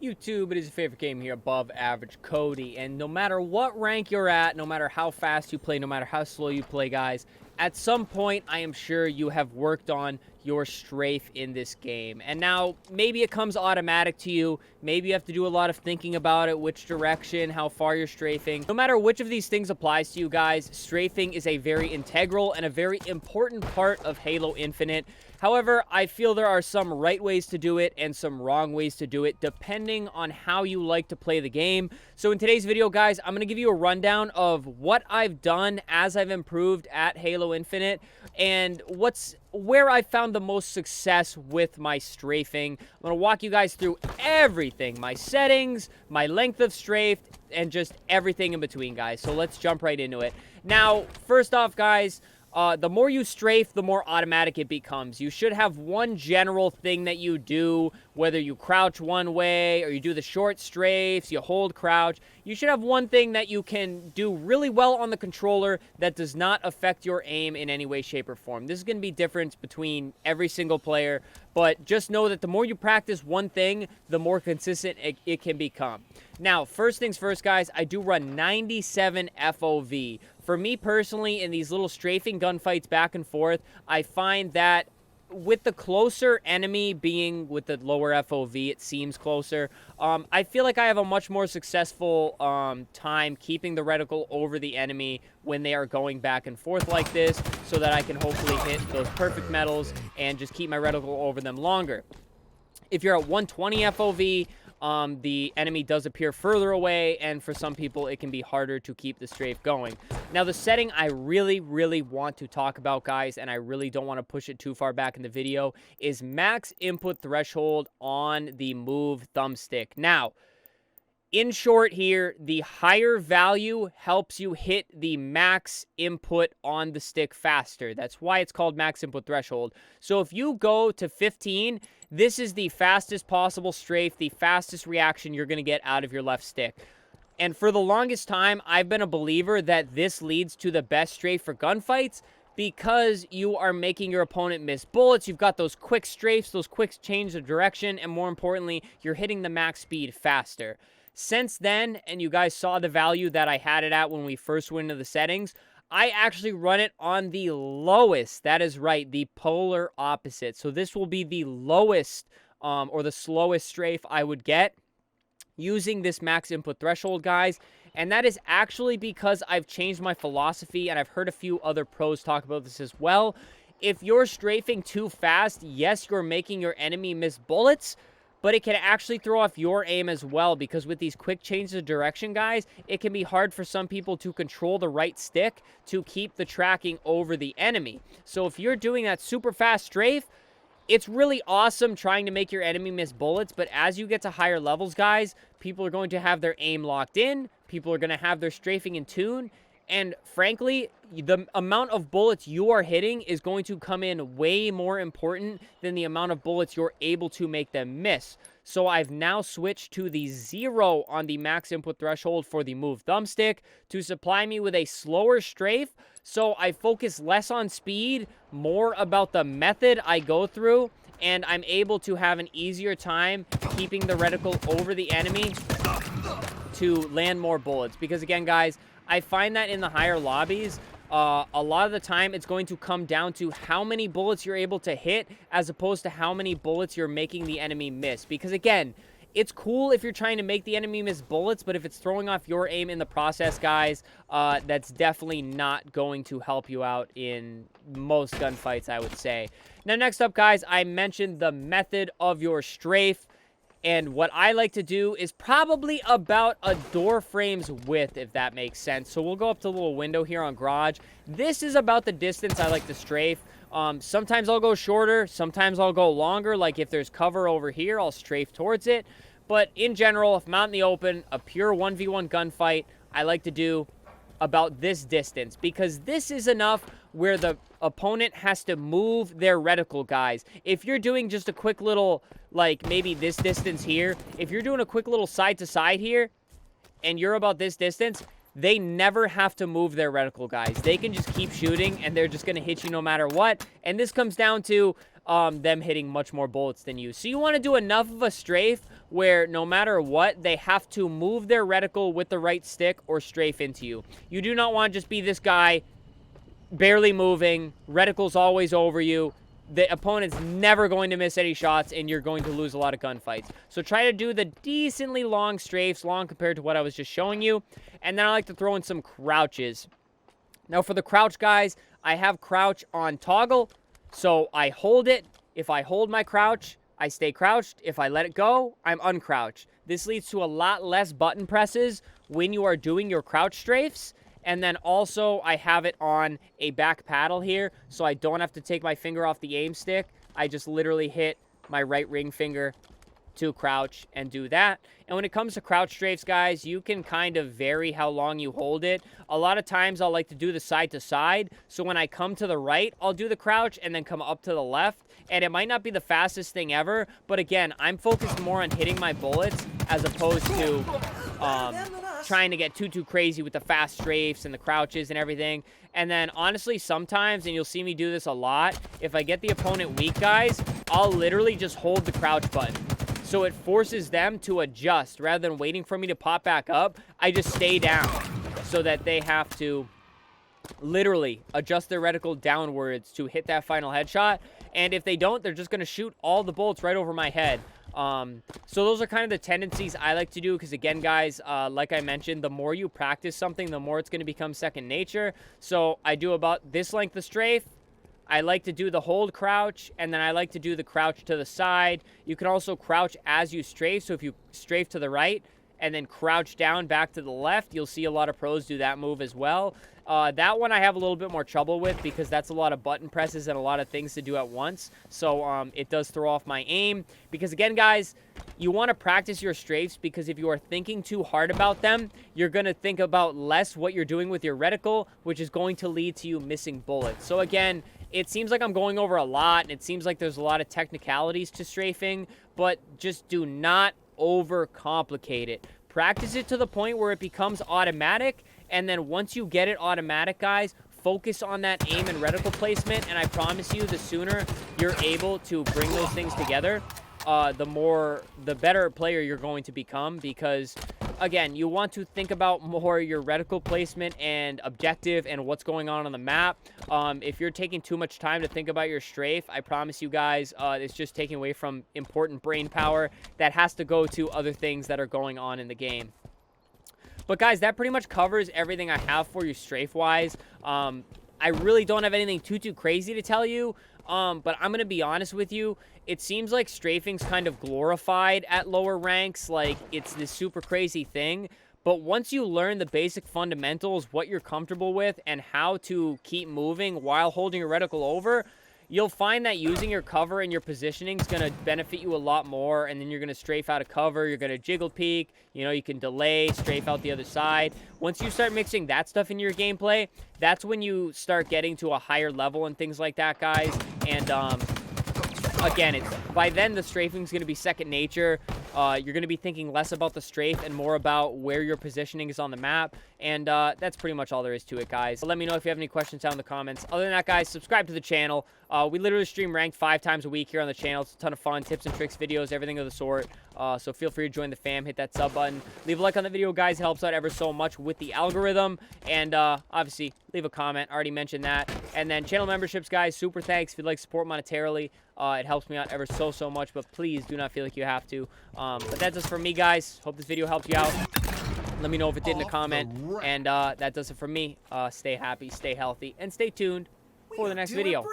YouTube? It is your favorite game here, Above Average Cody. And no matter what rank you're at, no matter how fast you play, no matter how slow you play, guys, at some point, I am sure you have worked on your strafe in this game. And now, maybe it comes automatic to you. Maybe you have to do a lot of thinking about it, which direction, how far you're strafing. No matter which of these things applies to you guys, strafing is a very integral and a very important part of Halo Infinite. However, I feel there are some right ways to do it and some wrong ways to do it, depending on how you like to play the game. So in today's video, guys, I'm going to give you a rundown of what I've done as I've improved at Halo Infinite and where I found the most success with my strafing. I'm going to walk you guys through everything, my settings, my length of strafe, and just everything in between, guys. So let's jump right into it. Now, first off, guys, the more you strafe, the more automatic it becomes. You should have one general thing that you do, whether you crouch one way or you do the short strafes, you hold crouch. You should have one thing that you can do really well on the controller that does not affect your aim in any way, shape, or form. This is going to be different between every single player, but just know that the more you practice one thing, the more consistent it can become. Now, first things first, guys, I do run 97 FOV. For me personally, in these little strafing gunfights back and forth, I find that with the closer enemy being with the lower FOV, it seems closer. I feel like I have a much more successful time keeping the reticle over the enemy when they are going back and forth like this, so that I can hopefully hit those perfect medals and just keep my reticle over them longer. If you're at 120 FOV, the enemy does appear further away, and for some people, it can be harder to keep the strafe going. Now, the setting I really, really want to talk about, guys, and I really don't want to push it too far back in the video, is max input threshold on the move thumbstick. Now, in short here, the higher value helps you hit the max input on the stick faster. That's why it's called max input threshold. So if you go to 15, this is the fastest possible strafe, the fastest reaction you're going to get out of your left stick. And for the longest time, I've been a believer that this leads to the best strafe for gunfights, because you are making your opponent miss bullets. You've got those quick strafes, those quick change of direction, and more importantly, you're hitting the max speed faster. Since then, and you guys saw the value that I had it at when we first went into the settings, I actually run it on the lowest. That is right, the polar opposite. So this will be the lowest or the slowest strafe I would get using this max input threshold, guys. And that is actually because I've changed my philosophy, and I've heard a few other pros talk about this as well. If you're strafing too fast, yes, you're making your enemy miss bullets, but it can actually throw off your aim as well, because with these quick changes of direction, guys, it can be hard for some people to control the right stick to keep the tracking over the enemy. So if you're doing that super fast strafe, it's really awesome trying to make your enemy miss bullets, but as you get to higher levels, guys, people are going to have their aim locked in, people are going to have their strafing in tune, and frankly, the amount of bullets you are hitting is going to come in way more important than the amount of bullets you're able to make them miss. So I've now switched to the 0 on the max input threshold for the move thumbstick to supply me with a slower strafe. So I focus less on speed, more about the method I go through, and I'm able to have an easier time keeping the reticle over the enemy to land more bullets. Because again, guys, I find that in the higher lobbies, a lot of the time it's going to come down to how many bullets you're able to hit as opposed to how many bullets you're making the enemy miss. Because again, it's cool if you're trying to make the enemy miss bullets, but if it's throwing off your aim in the process, guys, that's definitely not going to help you out in most gunfights, I would say. Now, next up, guys, I mentioned the method of your strafe. And what I like to do is probably about a door frame's width, if that makes sense. So we'll go up to the little window here on garage. This is about the distance I like to strafe. Sometimes I'll go shorter. Sometimes I'll go longer. Like if there's cover over here, I'll strafe towards it. But in general, if I'm out in the open, a pure 1v1 gunfight, I like to do about this distance, because this is enough where the opponent has to move their reticle, guys. If you're doing just a quick little, like maybe this distance here, if you're doing a quick little side to side here and you're about this distance, they never have to move their reticle, guys. They can just keep shooting and they're just going to hit you no matter what. And this comes down to them hitting much more bullets than you. So you want to do enough of a strafe where no matter what, they have to move their reticle with the right stick or strafe into you. You do not want to just be this guy barely moving, reticle's always over you. The opponent's never going to miss any shots, and you're going to lose a lot of gunfights. So try to do the decently long strafes, long compared to what I was just showing you. And then I like to throw in some crouches. Now for the crouch, guys, I have crouch on toggle. So I hold it. If I hold my crouch, I stay crouched. If I let it go, I'm uncrouched. This leads to a lot less button presses when you are doing your crouch strafes. And then also I have it on a back paddle here, so I don't have to take my finger off the aim stick. I just literally hit my right ring finger to crouch and do that. And when it comes to crouch strafes, guys, you can kind of vary how long you hold it. A lot of times I'll like to do the side to side. So when I come to the right, I'll do the crouch and then come up to the left. And it might not be the fastest thing ever, but again, I'm focused more on hitting my bullets as opposed to trying to get too crazy with the fast strafes and the crouches and everything. And then honestly, sometimes, and you'll see me do this a lot, if I get the opponent weak, guys, I'll literally just hold the crouch button. So it forces them to adjust. Rather than waiting for me to pop back up, I just stay down so that they have to literally adjust their reticle downwards to hit that final headshot. And if they don't, they're just going to shoot all the bullets right over my head. So those are kind of the tendencies I like to do because, again, guys, like I mentioned, the more you practice something, the more it's going to become second nature. So I do about this length of strafe. I like to do the hold crouch, and then I like to do the crouch to the side. You can also crouch as you strafe. So if you strafe to the right and then crouch down back to the left, you'll see a lot of pros do that move as well. That one I have a little bit more trouble with because that's a lot of button presses and a lot of things to do at once. So it does throw off my aim. Because again, guys, you want to practice your strafes because if you are thinking too hard about them, you're going to think about less what you're doing with your reticle, which is going to lead to you missing bullets. So again, it seems like I'm going over a lot, and it seems like there's a lot of technicalities to strafing, but just do not overcomplicate it. Practice it to the point where it becomes automatic, and then once you get it automatic, guys, focus on that aim and reticle placement, and I promise you the sooner you're able to bring those things together, the better player you're going to become because, again, you want to think about more your reticle placement and objective and what's going on the map. If you're taking too much time to think about your strafe, I promise you guys, it's just taking away from important brain power that has to go to other things that are going on in the game. But guys, that pretty much covers everything I have for you strafe-wise. I really don't have anything too crazy to tell you, but I'm going to be honest with you. It seems like strafing's kind of glorified at lower ranks, like it's this super crazy thing. But once you learn the basic fundamentals, what you're comfortable with, and how to keep moving while holding your reticle over, you'll find that using your cover and your positioning is going to benefit you a lot more. And then you're going to strafe out of cover. You're going to jiggle peek. You know, you can delay, strafe out the other side. Once you start mixing that stuff into your gameplay, that's when you start getting to a higher level and things like that, guys. And, again, by then the strafing is going to be second nature. You're going to be thinking less about the strafe and more about where your positioning is on the map. And that's pretty much all there is to it, guys. Let me know if you have any questions down in the comments. Other than that, guys, subscribe to the channel. We literally stream ranked 5 times a week here on the channel. It's a ton of fun, tips and tricks, videos, everything of the sort. So feel free to join the fam, hit that sub button. Leave a like on the video, guys. It helps out ever so much with the algorithm. And obviously, leave a comment. I already mentioned that. And then channel memberships, guys, super thanks if you'd like support monetarily. It helps me out ever so much, but please do not feel like you have to. But that's just for me, guys. Hope this video helped you out. Let me know if it did in a comment. And that does it for me. Stay happy, stay healthy, and stay tuned for the next video.